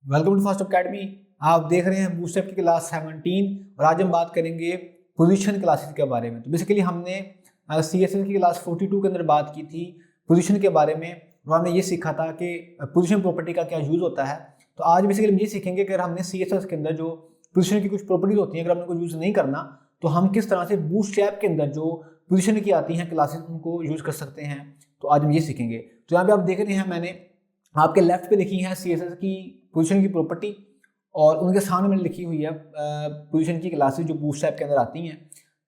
Welcome to fast academy. आप देख रहे हैं बूस्टअप की क्लास 17 और आज हम बात करेंगे पोजीशन क्लासेस के बारे में। तो बेसिकली हमने CSS की क्लास 42 के अंदर बात की थी पोजीशन के बारे में और हमने ये सीखा था कि पोजीशन प्रॉपर्टी का क्या यूज़ होता है। तो आज बेसिकली हम ये सीखेंगे कि अगर हमने CSS के अंदर जो पोजीशन की कुछ प्रॉपर्टीज होती हैं अगर हमने उनको यूज़ नहीं करना तो हम किस तरह से बूस्टअप के अंदर जो पोजीशन की आती हैं क्लासेस उनको यूज़ कर सकते हैं। तो आज हम ये सीखेंगे। तो यहाँ पे आप देख रहे हैं मैंने आपके लेफ्ट पे लिखी है CSS की पोजीशन की प्रॉपर्टी और उनके सामने मैंने लिखी हुई है पोजीशन की क्लासेस जो बूस्टअप के अंदर आती हैं।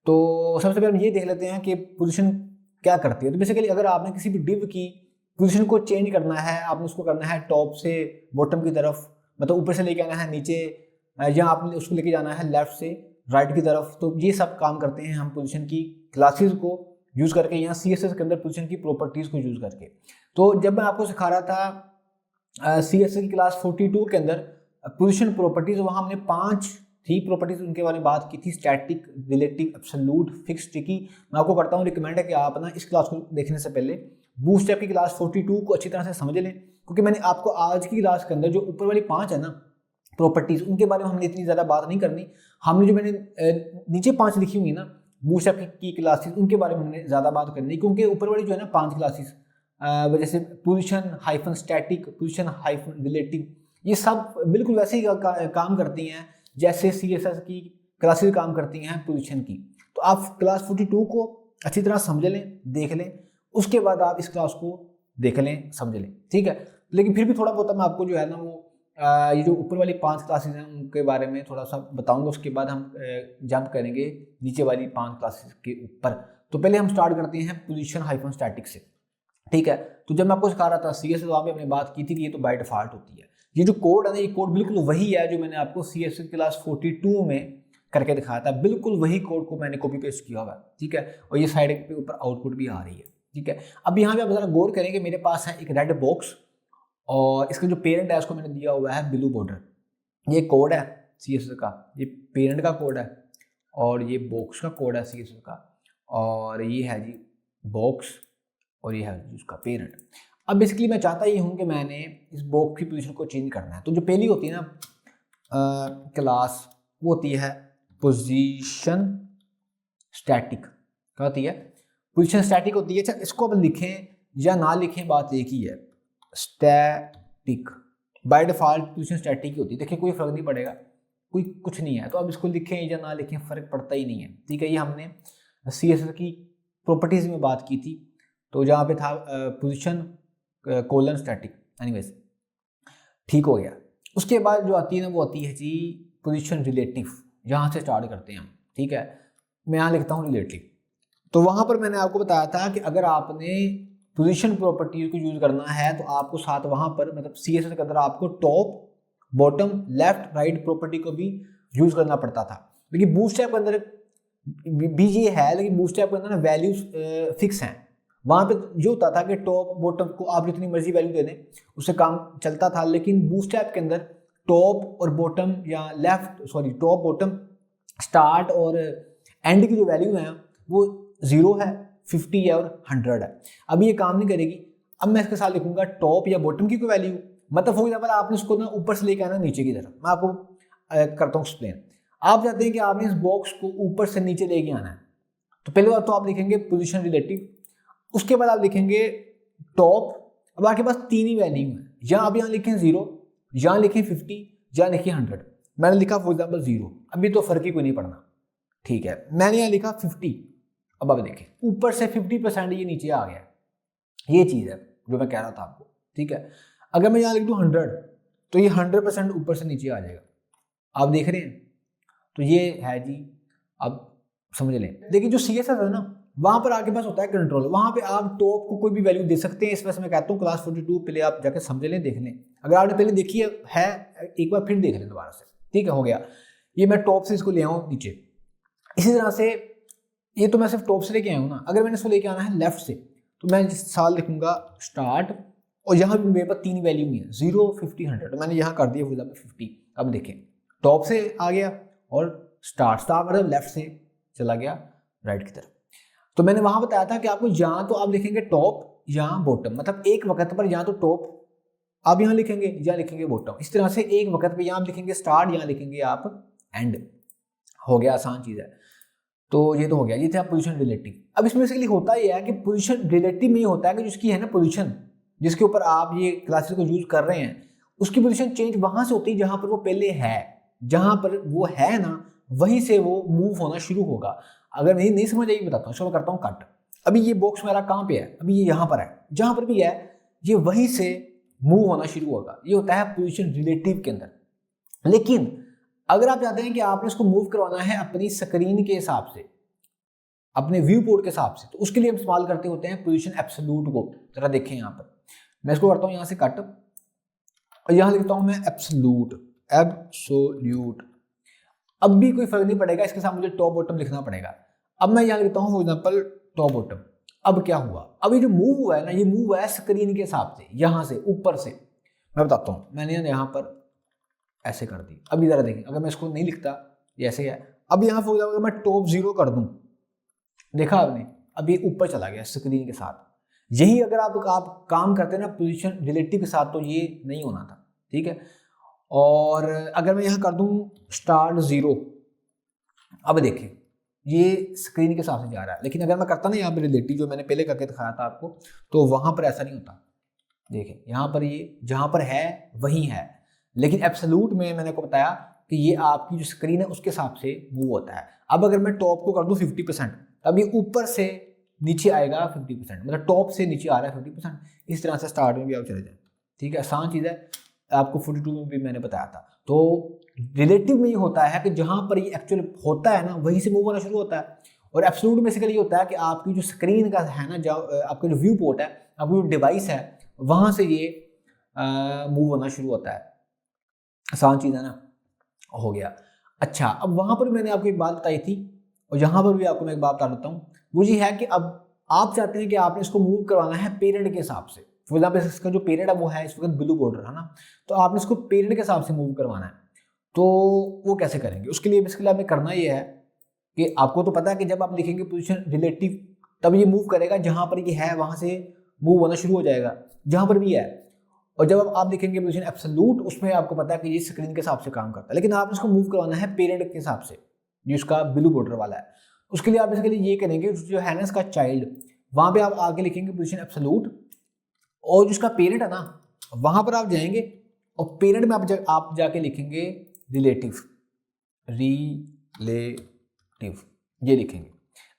तो सबसे पहले हम ये देख लेते हैं कि पोजीशन क्या करती है। तो बेसिकली अगर आपने किसी भी डिव की पोजीशन को चेंज करना है, आपने उसको करना है टॉप से बॉटम की तरफ, मतलब ऊपर से लेके आना है नीचे, या आपने उसको लेके जाना है लेफ्ट से राइट की तरफ, तो ये सब काम करते हैं हम पोजीशन की क्लासेस को यूज़ करके, यहाँ CSS के अंदर पोजीशन की प्रॉपर्टीज़ को यूज़ करके। तो जब मैं आपको सिखा रहा था CSS की क्लास 42 के अंदर पोजीशन प्रॉपर्टीज, वहाँ हमने 5 थी प्रॉपर्टीज उनके बारे में बात की थी, static, relative, absolute, fix, sticky. मैं आपको करता हूँ रिकमेंड है कि आप ना इस क्लास को देखने से पहले बूस्टअप की क्लास 42 को अच्छी तरह से समझ लें, क्योंकि मैंने आपको आज की क्लास के अंदर जो ऊपर वाली 5 है ना प्रॉपर्टीज, उनके बारे में हमने इतनी ज़्यादा बात नहीं करनी। हमने जो मैंने नीचे 5 लिखी हुई ना बूस्टअप की क्लासेस, उनके बारे में हमने ज़्यादा बात करनी, क्योंकि ऊपर वाली जो है ना 5 क्लासेस वजह से position hyphen static, position hyphen relative, ये सब बिल्कुल वैसे ही काम करती हैं जैसे CSS की क्लासेस काम करती हैं पोजीशन की। तो आप क्लास 42 को अच्छी तरह समझ लें, देख लें, उसके बाद आप इस क्लास को देख लें, समझ लें, ठीक है। लेकिन फिर भी थोड़ा बहुत मैं आपको जो है ना वो ये जो ऊपर वाली 5 क्लासेस हैं उनके बारे में थोड़ा सा बताऊंगा, उसके बाद हम जंप करेंगे नीचे वाली 5 क्लासेस के ऊपर। तो पहले हम स्टार्ट करते हैं पोजीशन हाइफन स्टैटिक से, ठीक है। तो जब मैं आपको सिखा रहा था CSS, वहाँ पे हमने बात की थी कि ये तो बाय डिफॉल्ट होती है। ये जो कोड है ना, ये कोड बिल्कुल वही है जो मैंने आपको CSS क्लास 42 में करके दिखाया था, बिल्कुल वही कोड को मैंने कॉपी पेस्ट किया हुआ है, ठीक है। और ये साइड पे ऊपर आउटपुट भी आ रही है, ठीक है। अब यहाँ पे आप जरा गौर करेंगे, मेरे पास है एक रेड बॉक्स और इसका जो पेरेंट है उसको मैंने दिया हुआ है ब्लू बॉर्डर। ये कोड है CSS का, ये पेरेंट का कोड है और ये बॉक्स का कोड है CSS का, और ये है जी बॉक्स और ये है उसका पेरेंट। अब बेसिकली मैं चाहता ही हूँ कि मैंने इस बॉक्स की पोजीशन को चेंज करना है। तो जो पहली होती है ना क्लास, वो होती है पोजीशन स्टैटिक। क्या होती है? पोजीशन स्टैटिक होती है। अच्छा, इसको अब लिखें या ना लिखें बात एक ही है, static by default position static ही होती है। देखिए कोई फर्क नहीं पड़ेगा, कोई कुछ नहीं है, तो अब इसको लिखें या ना लिखें फर्क पड़ता ही नहीं है, ठीक है। ये हमने CSS की प्रॉपर्टीज में बात की थी, तो जहाँ पे था पोजीशन कोलन स्टैटिक, एनीवेज ठीक हो गया। उसके बाद जो आती है ना वो आती है जी पोजीशन रिलेटिव, यहाँ से स्टार्ट करते हैं हम, ठीक है। मैं यहाँ लिखता हूँ रिलेटिव। तो वहाँ पर मैंने आपको बताया था कि अगर आपने पोजीशन प्रॉपर्टीज को यूज करना है तो आपको साथ वहाँ पर मतलब CSS के अंदर आपको top, bottom, left, right property को भी यूज करना पड़ता था। लेकिन बूस्टअप के अंदर भी ये है, लेकिन बूस्टअप के अंदर ना वैल्यूज फिक्स हैं। वहाँ पे जो होता था कि टॉप बॉटम को आप जितनी मर्जी वैल्यू दे दें उससे काम चलता था, लेकिन बूस्टअप के अंदर टॉप और बॉटम या टॉप बॉटम स्टार्ट और एंड की जो वैल्यू है वो 0 है, 50 है और 100 है। अब ये काम नहीं करेगी। अब मैं इसके साथ लिखूंगा टॉप या बॉटम की कोई वैल्यू, मतलब फॉर एग्जाम्पल आपने उसको ना ऊपर से लेके आना नीचे की तरफ। मैं आपको करता हूँ एक्सप्लेन। आप चाहते हैं कि आपने इस बॉक्स को ऊपर से नीचे लेके आना है, तो पहले बात तो आप लिखेंगे पोजीशन रिलेटिव, उसके बाद आप लिखेंगे टॉप। अब आपके पास 3 ही वैल्यू है, या आप यहाँ लिखें 0, यहाँ लिखें 50, या लिखें 100। मैंने लिखा फॉर एग्जाम्पल 0, अभी तो फर्क ही कोई नहीं पड़ना, ठीक है। मैंने यहाँ लिखा 50। अब आप देखें ऊपर से 50% ये नीचे आ गया, ये चीज़ है जो मैं कह रहा था आपको, ठीक है। अगर मैं यहाँ लिख दूँ 100 तो ये 100% ऊपर से नीचे आ जाएगा, आप देख रहे हैं। तो ये है जी, अब समझ लें। देखिए जो CSS है ना, वहाँ पर आपके पास होता है कंट्रोल, वहाँ पे आप टॉप को कोई भी वैल्यू दे सकते हैं। इस वजह से मैं कहता हूँ क्लास 42 पहले आप जाकर समझ लें, देख लें। अगर आपने पहले देखी है एक बार फिर देख लें दोबारा से, ठीक है। हो गया, ये मैं टॉप से इसको ले आऊँ नीचे। इसी तरह से ये तो मैं सिर्फ टॉप से लेके आया हूँ ना, अगर मैंने इसको लेके आना है लेफ्ट से तो मैं जिस साल लिखूंगा स्टार्ट, और यहाँ भी मेरे पास 3 वैल्यू ही है, 0, 50, 100। तो मैंने यहाँ कर दिया फॉर एग्जाम्पल 50। अब देखें टॉप से आ गया और स्टार्ट मतलब लेफ्ट से चला गया राइट की तरफ। तो मैंने वहां बताया था कि आपको यहाँ तो आप लिखेंगे टॉप या बॉटम, मतलब एक वक्त पर यहाँ तो टॉप आप यहाँ लिखेंगे, यहाँ लिखेंगे बॉटम। इस तरह से एक वक्त पे यहाँ आप लिखेंगे स्टार्ट, यहाँ लिखेंगे आप एंड। हो गया, आसान चीज़ है। तो ये तो हो गया, ये था पोजीशन रिलेटिव। अब इसमें बेसिकली होता ये है कि पोजीशन रिलेटिव में ये होता है कि जिसकी है ना पोजीशन, जिसके ऊपर आप ये क्लासेस को यूज कर रहे हैं, उसकी पोजीशन चेंज वहां से होती है जहां पर वो पहले है। जहां पर वो है ना, वहीं से वो मूव होना शुरू होगा। अगर नहीं समझ आई बताता हूँ, चलो करता हूँ कट। अभी ये बॉक्स मेरा कहाँ पे है, अभी ये यहाँ पर है, जहां पर भी है ये वहीं से मूव होना शुरू होगा। ये होता है पोजीशन रिलेटिव के अंदर। लेकिन अगर आप चाहते हैं कि आपने इसको मूव करवाना है अपनी स्क्रीन के हिसाब से, अपने व्यू पोर्ट के हिसाब से, तो उसके लिए हम इस्तेमाल करते होते हैं पोजीशन एब्सोल्यूट को। जरा देखें यहाँ पर, मैं इसको करता हूँ यहाँ से कट और यहाँ लिखता हूँ मैं एब्सोल्यूट। अब भी कोई फर्क नहीं पड़ेगा, इसके साथ मुझे टॉप बॉटम लिखना पड़ेगा। अब मैं यहाँ लिखता हूँ फॉर एग्जाम्पल टॉप बॉटम। अब क्या हुआ, अभी जो मूव हुआ है ना, ये मूव हुआ है स्क्रीन के हिसाब से, यहाँ से ऊपर से। मैं बताता हूँ, मैंने यहाँ पर ऐसे कर दी। अभी जरा देखें, अगर मैं इसको नहीं लिखता, ये ऐसे है। अब यहाँ फॉर एग्जाम्पल मैं टॉप 0 कर दूँ, देखा आपने, अब ये ऊपर चला गया स्क्रीन के साथ। यही अगर आप काम करते हैं ना पोजीशन रिलेटिव के साथ, तो ये नहीं होना था, ठीक है। और अगर मैं यहाँ कर दूँ स्टार्ट 0, अब देखें ये स्क्रीन के हिसाब से जा रहा है। लेकिन अगर मैं करता ना यहाँ पे रिलेटिव, जो मैंने पहले करके दिखाया था आपको, तो वहाँ पर ऐसा नहीं होता। देखें यहाँ पर ये जहाँ पर है वही है, लेकिन एब्सोल्यूट में मैंने आपको बताया कि ये आपकी जो स्क्रीन है उसके हिसाब से मूव होता है। अब अगर मैं टॉप को कर दूँ 50%, तब ये ऊपर से नीचे आएगा 50%, मतलब टॉप से नीचे आ रहा है 50%। इस तरह से स्टार्ट में भी आप चले जाए, ठीक है, आसान चीज़ है। आपको 42 में भी मैंने बताया था। तो रिलेटिव में ये होता है कि जहाँ पर ये एक्चुअल होता है ना, वहीं से मूव होना शुरू होता है। और एब्सोल्यूट बेसिकली ये होता है कि आपकी जो स्क्रीन का है ना, आपका जो व्यू पोर्ट है, आपकी जो डिवाइस है, वहाँ से ये मूव होना शुरू होता है। आसान चीज़ है ना, हो गया। अच्छा, अब वहाँ पर मैंने आपको एक बात बताई थी, और यहाँ पर भी आपको मैं एक बात बता देता हूँ। वो ये है कि अब आप चाहते हैं कि आपने इसको मूव करवाना है पेरेंट के हिसाब से। फॉर एग्जाम्पल इसका जो पेरेंट है वो है इस वक्त ब्लू बॉर्डर, है ना, तो आपने इसको पेरेंट के हिसाब से मूव करवाना है। तो वो कैसे करेंगे, उसके लिए बेसिकली आपने करना ये है कि आपको तो पता है कि जब आप लिखेंगे पोजीशन रिलेटिव, तब ये मूव करेगा जहाँ पर ये है, वहाँ से मूव होना शुरू हो जाएगा जहाँ पर भी है। और जब आप लिखेंगे पोजीशन एब्सोल्यूट, उसमें आपको पता है कि ये स्क्रीन के हिसाब से काम करता है। लेकिन आपने इसको मूव करवाना है पेरेंट के हिसाब से, जिसका ब्लू बॉर्डर वाला है। उसके लिए आप बेसिकली ये करेंगे, जो है ना इसका चाइल्ड, वहाँ पे आप आगे लिखेंगे पोजीशन एब्सोल्यूट, और जिसका पेरेंट है ना, वहाँ पर आप जाएंगे और पेरेंट में आप जाके लिखेंगे रिलेटिव। ये लिखेंगे।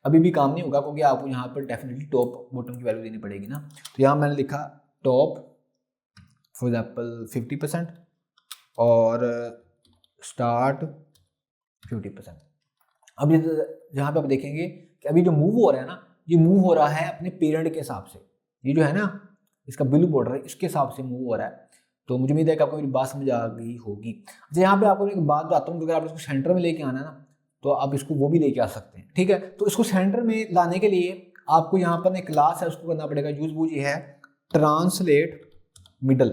अभी भी काम नहीं होगा, क्योंकि आपको यहाँ पर डेफिनेटली टॉप बॉटम की वैल्यू देनी पड़ेगी ना। तो यहाँ मैंने लिखा टॉप फॉर एग्जाम्पल 50% और स्टार्ट 50%। अब जहाँ पे आप देखेंगे कि अभी जो मूव हो रहा है ना, ये मूव हो रहा है अपने पेरेंट के हिसाब से। ये जो है ना इसका ब्लू बॉर्डर है, इसके हिसाब से मूव हो रहा है। तो मुझे उम्मीद है कि आपको मेरी बात समझ आ गई होगी। अच्छा, यहाँ पे आपको एक बात बताता हूँ, अगर आप इसको सेंटर में लेके आना है ना, तो आप इसको वो भी लेके आ सकते हैं, ठीक है। तो इसको सेंटर में लाने के लिए आपको यहाँ पर एक क्लास है, उसको करना पड़ेगा यूज। वो ये है ट्रांसलेट मिडल।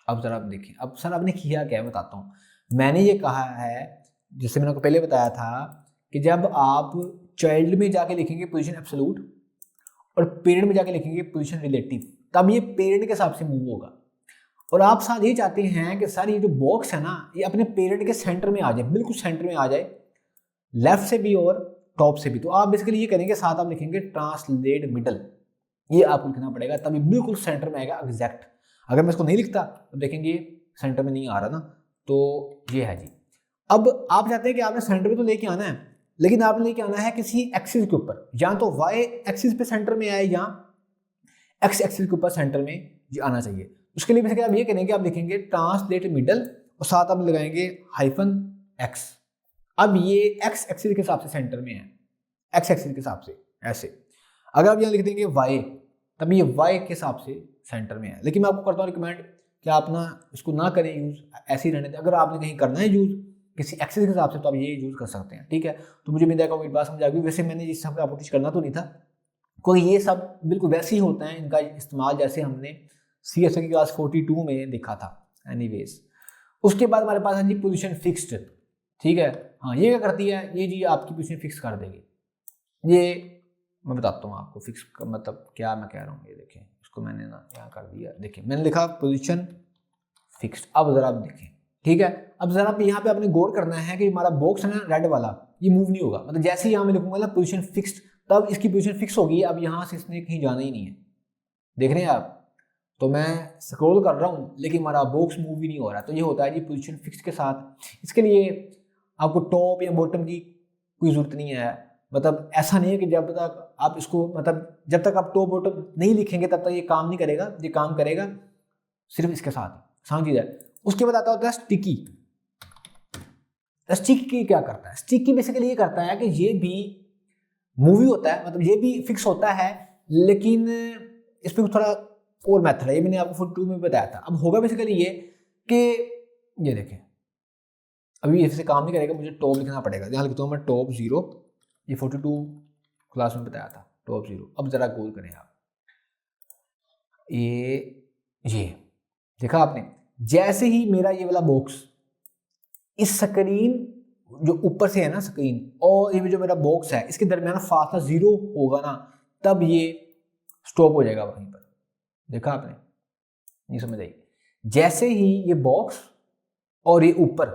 अब जरा आप देखिए, अब सर आपने किया क्या है बताता हूँ। मैंने ये कहा है, जैसे मैंने आपको पहले बताया था, कि जब आप चाइल्ड में जाके लिखेंगे पोजीशन एब्सोल्यूट और पेरेंट में जाके लिखेंगे पोजीशन रिलेटिव, तब ये पेरेंट के हिसाब से मूव होगा। और आप साथ ये चाहते हैं कि सर ये जो बॉक्स है ना, ये अपने पेरेंट के सेंटर में आ जाए, बिल्कुल सेंटर में आ जाए, लेफ्ट से भी और टॉप से भी। तो आप बेसिकली ये करेंगे, साथ आप लिखेंगे ट्रांसलेट मिडल। ये आपको लिखना पड़ेगा, तभी बिल्कुल सेंटर में आएगा एग्जैक्ट। अगर मैं इसको नहीं लिखता तो देखेंगे सेंटर में नहीं आ रहा ना। तो ये है जी। अब आप चाहते हैं कि आपने सेंटर में तो लेके आना है, लेकिन आपने लेके आना है किसी एक्सिस के ऊपर, या तो वाई एक्सिस पे सेंटर में आए या एक्स एक्सिस के ऊपर सेंटर में ये आना चाहिए। उसके लिए बेसिकली आप ये करेंगे, आप लिखेंगे ट्रांसलेट मिडल और साथ आप लगाएंगे -x। अब ये एक्स एक्सिस के हिसाब से सेंटर में है, एक्स एक्सिस के हिसाब से ऐसे। अगर आप यहाँ लिख देंगे y, तब ये y के हिसाब से सेंटर में है। लेकिन मैं आपको करता हूँ रिकमेंड कि आप ना इसको ना करें यूज़, ऐसे ही रहने दें। अगर आपने कहीं करना है यूज़ किसी एक्सिस के हिसाब से, तो आप ये यूज़ कर सकते हैं, ठीक है। तो मुझे उम्मीद है कि बात समझ आ गई। वैसे मैंने ये सब आपको टीच करना तो नहीं था, कोई ये सब बिल्कुल वैसे ही होता है इनका इस्तेमाल, जैसे हमने CSA की क्लास 42 में देखा था। एनीवेज, उसके बाद हमारे पास है जी पोजीशन फिक्स्ड, ठीक है। हाँ, ये क्या करती है, ये जी आपकी पोजीशन फिक्स कर देगी। ये मैं बताता हूँ आपको, फिक्स का मतलब क्या मैं कह रहा हूँ। ये देखें, इसको इसको मैंने ना यहाँ कर दिया, देखिए मैंने लिखा पोजीशन फिक्स्ड। अब जरा आप देखें, ठीक है, अब जरा आप यहाँ पे आपने गौर करना है कि हमारा बॉक्स है ना रेड वाला, ये मूव नहीं होगा। मतलब जैसे ही यहाँ मैं लिखूंगा ना पोजीशन फिक्स्ड, तब इसकी पोजीशन फिक्स होगी। अब यहाँ से इसने कहीं जाना ही नहीं है, देख रहे हैं आप। तो मैं स्क्रॉल कर रहा हूँ लेकिन हमारा बॉक्स मूव ही नहीं हो रहा। तो ये होता है जी पोजीशन फिक्स के साथ। इसके लिए आपको टॉप या बॉटम की कोई ज़रूरत नहीं है। मतलब ऐसा नहीं है कि जब तक आप इसको, मतलब जब तक आप टॉप बॉटम नहीं लिखेंगे तब तक ये काम नहीं करेगा। ये काम करेगा सिर्फ इसके साथ, समझ जाए। उसके बाद आता होता है स्टिकी। स्टिकी क्या करता है? स्टिकी बेसिकली ये करता है कि ये भी मूवी होता है, मतलब ये भी फिक्स होता है, लेकिन इस पर थोड़ा और मेथड है। ये मैंने आपको 42 में बताया था। अब होगा बेसिकली ये कि ये देखें, अभी इससे काम नहीं करेगा, मुझे टॉप लिखना पड़ेगा। यहाँ लिखता हूँ मैं टॉप 0, ये 42 क्लास में बताया था टॉप 0। अब जरा गौर करें आप, ये देखा आपने, जैसे ही मेरा ये वाला बॉक्स इस स्क्रीन जो ऊपर से है ना स्क्रीन और ये जो मेरा बॉक्स है इसके दरमियान फासला 0 होगा ना, तब ये स्टॉप हो जाएगा वहीं पर। देखा आपने, नहीं समझ आई? जैसे ही ये बॉक्स और ये ऊपर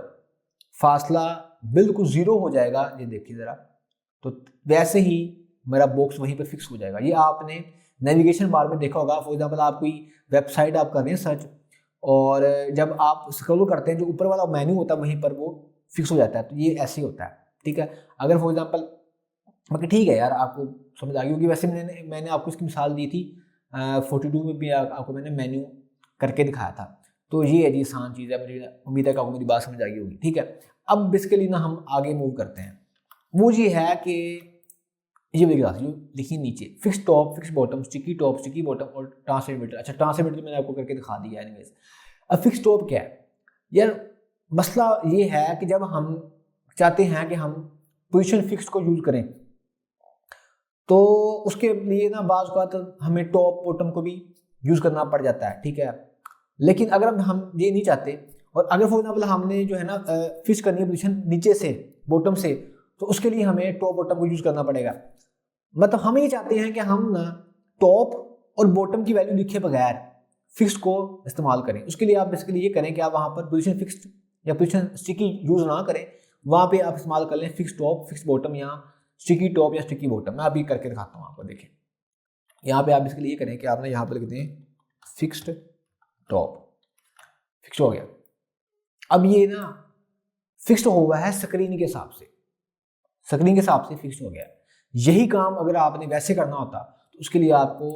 फासला बिल्कुल 0 हो जाएगा, ये देखिए जरा, तो वैसे ही मेरा बॉक्स वहीं पर फिक्स हो जाएगा। ये आपने नेविगेशन बार में देखा होगा। फॉर एग्जाम्पल आप कोई वेबसाइट आप कर रहे हैं सर्च, और जब आप स्क्रॉल करते हैं जो ऊपर वाला मेन्यू होता है वहीं पर वो फिक्स हो जाता है। तो ये ऐसे ही होता है, ठीक है। अगर फॉर एग्जांपल, बाकी ठीक है यार, आपको समझ आ गई होगी। वैसे मैंने आपको इसकी मिसाल दी थी 42 में भी आपको मैंने मेन्यू करके दिखाया था। तो ये है जी आसान चीज़ है, मुझे उम्मीद है कि आपको मेरी बात समझ आ गई होगी, ठीक है। अब बेसिकली ना हम आगे मूव करते हैं। वो ये है कि ये वाली क्लास जो लिखी नीचे, fix top, fix bottom, sticky top, sticky bottom और ट्रांसमिटर। अच्छा, ट्रांसमिटर तो मैंने आपको करके दिखा दिया एनीवेज। अब फिक्स टॉप क्या है यार? मसला ये है कि जब हम चाहते हैं कि हम पोजीशन फिक्स को यूज़ करें, तो उसके लिए ना बाज़ औक़ात हमें टॉप बॉटम को भी यूज़ करना पड़ जाता है, ठीक है। लेकिन अगर हम ये नहीं चाहते, और अगर फॉर एग्जाम्पल हमने जो है ना फिक्स करनी है पोजीशन नीचे से, बॉटम से, तो उसके लिए हमें टॉप बॉटम को यूज़ करना पड़ेगा। मतलब हम ये चाहते हैं कि हम ना टॉप और बॉटम की वैल्यू लिखे बगैर फिक्स को इस्तेमाल करें। उसके लिए आप बेसिकली ये करें कि आप वहाँ पर पोजीशन फिक्स्ड या पोजीशन स्टिकी यूज़ ना करें, वहाँ पे आप इस्तेमाल कर लें फिक्स टॉप, फिक्स बॉटम या स्टिकी टॉप या स्टिकी बॉटम। मैं अभी करके दिखाता हूँ आपको, देखें। यहाँ पे आप बेसिकली ये करें कि आपने यहाँ पर लिख दें फिक्स्ड टॉप, फिक्स हो गया। अब ये ना फिक्स्ड हुआ है स्क्रीन के हिसाब से, स्क्रीन के हिसाब से फिक्स हो गया। यही काम अगर आपने वैसे करना होता तो उसके लिए आपको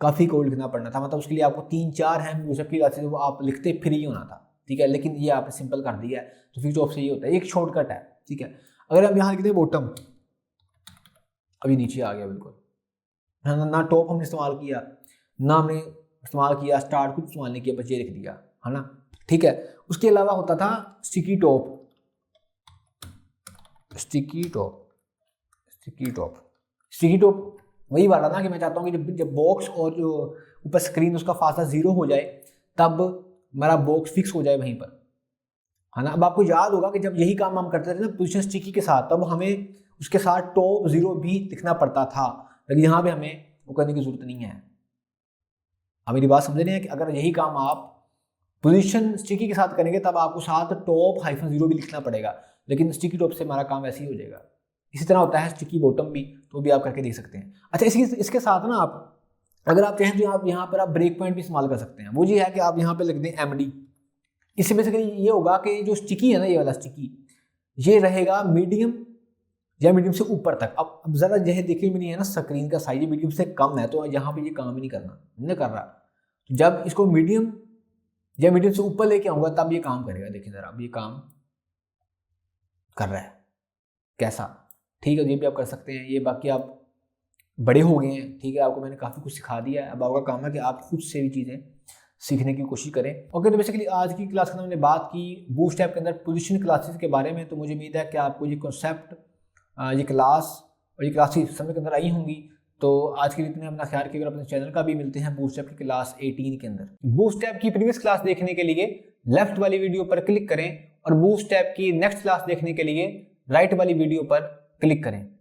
काफ़ी कोड लिखना पड़ना था। मतलब उसके लिए आपको 3-4 हैम यूजर की जो वो आप लिखते फिर ही होना था, ठीक है। लेकिन ये आपने सिंपल कर दिया है, तो फिक्स टॉप से ये होता है, एक शॉर्टकट है, ठीक है। अगर हम यहाँ लिखते हैं बॉटम, अभी नीचे आ गया बिल्कुल, ना टॉप हमने इस्तेमाल किया, ना हमने इस्तेमाल किया स्टार्ट, कुछ इस्तेमाल नहीं किया, बस ये लिख दिया, है ना, ठीक है। उसके अलावा होता था sticky top, sticky top, sticky top, sticky top वही वाला ना कि मैं चाहता हूँ कि जब बॉक्स और जो ऊपर स्क्रीन उसका फासला 0 हो जाए, तब मेरा बॉक्स फिक्स हो जाए वहीं पर, है ना। अब आपको याद होगा कि जब यही काम हम करते थे ना पोजीशन स्टिकी के साथ, तब हमें उसके साथ टॉप 0 भी लिखना पड़ता था, लेकिन यहाँ पे हमें वो करने की जरूरत नहीं है। आप मेरी बात समझ रहे हैं कि अगर यही काम आप पोजीशन स्टिकी के साथ करेंगे तब आपको साथ टॉप -0 भी लिखना पड़ेगा, लेकिन स्टिकी टॉप से हमारा काम वैसे ही हो जाएगा। इसी तरह होता है स्टिकी बॉटम भी, तो भी आप करके देख सकते हैं। अच्छा, इसके साथ ना आप अगर आप चाहें तो आप यहाँ पर आप ब्रेक पॉइंट भी इस्तेमाल कर सकते हैं। वो ये है कि आप यहाँ पे लिख दें MD। इससे बेसिकली ये होगा कि जो स्टिकी है ना, ये वाला स्टिकी, ये रहेगा मीडियम या मीडियम से ऊपर तक। अब ज़रा यह देखिए मेरी है ना स्क्रीन का साइज मीडियम से कम है, तो यहाँ पे ये काम ही नहीं कर रहा। जब इसको मीडियम या मीडियम से ऊपर लेके आऊँगा तब ये काम करेगा। देखिए ज़रा, अब ये काम कर रहा है कैसा, ठीक है। ये भी आप कर सकते हैं। ये बाकी आप बड़े हो गए हैं, ठीक है, आपको मैंने काफ़ी कुछ सिखा दिया है। अब आपका काम है कि आप खुद से भी चीज़ें सीखने की कोशिश करें। ओके, तो बेसिकली आज की क्लास में हमने बात की बूटस्ट्रैप के अंदर पोजीशन क्लासेस के बारे में। तो मुझे उम्मीद है कि आपको ये कॉन्सेप्ट, ये क्लास और ये क्लासेस समझ के अंदर आई होंगी। तो आज के लिए इतने, अपना ख्याल रखिएगा। अपने चैनल का भी मिलते हैं बूटस्ट्रैप की क्लास 18 के अंदर। बूटस्ट्रैप की प्रीवियस क्लास देखने के लिए लेफ्ट वाली वीडियो पर क्लिक करें और बूटस्ट्रैप की नेक्स्ट क्लास देखने के लिए राइट वाली वीडियो पर क्लिक करें।